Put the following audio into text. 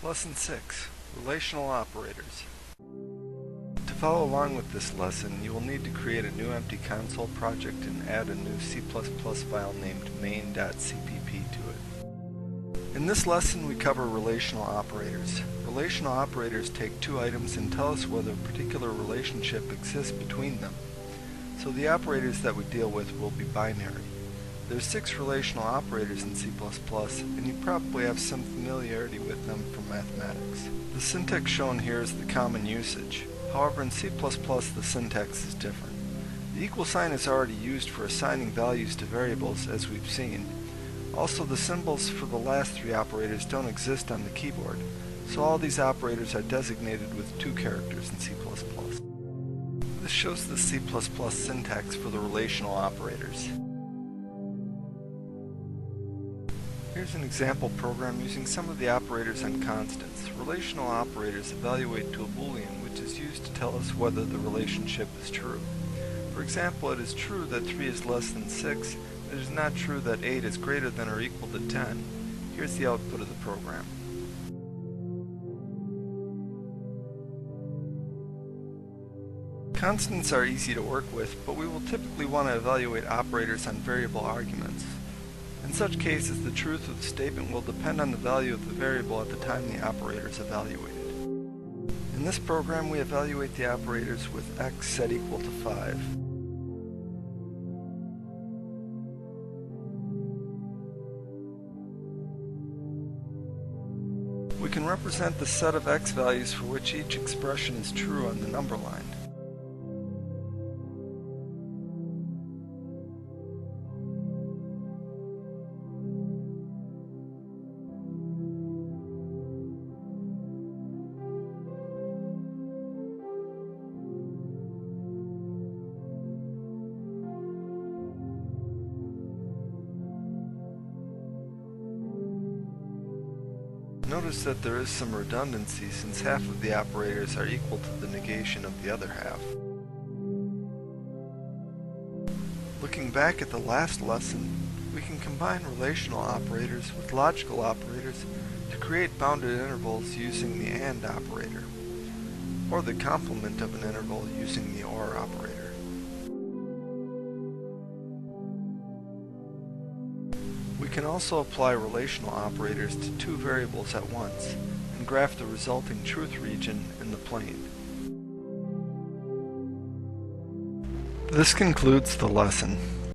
Lesson 6, Relational Operators. To follow along with this lesson, you will need to create a new empty console project and add a new C++ file named main.cpp to it. In this lesson we cover relational operators. Relational operators take two items and tell us whether a particular relationship exists between them. So the operators that we deal with will be binary. There's 6 relational operators in C++, and you probably have some familiarity with them from mathematics. The syntax shown here is the common usage. However, in C++ the syntax is different. The equal sign is already used for assigning values to variables, as we've seen. Also, the symbols for the last 3 operators don't exist on the keyboard, so all these operators are designated with 2 characters in C++. This shows the C++ syntax for the relational operators. Here's an example program using some of the operators and constants. Relational operators evaluate to a boolean, which is used to tell us whether the relationship is true. For example, it is true that 3 is less than 6, but it is not true that 8 is greater than or equal to 10. Here's the output of the program. Constants are easy to work with, but we will typically want to evaluate operators on variable arguments. In such cases, the truth of the statement will depend on the value of the variable at the time the operator is evaluated. In this program, we evaluate the operators with x set equal to 5. We can represent the set of x values for which each expression is true on the number line. Notice that there is some redundancy since half of the operators are equal to the negation of the other half. Looking back at the last lesson, we can combine relational operators with logical operators to create bounded intervals using the AND operator, or the complement of an interval using the OR operator. We can also apply relational operators to 2 variables at once and graph the resulting truth region in the plane. This concludes the lesson.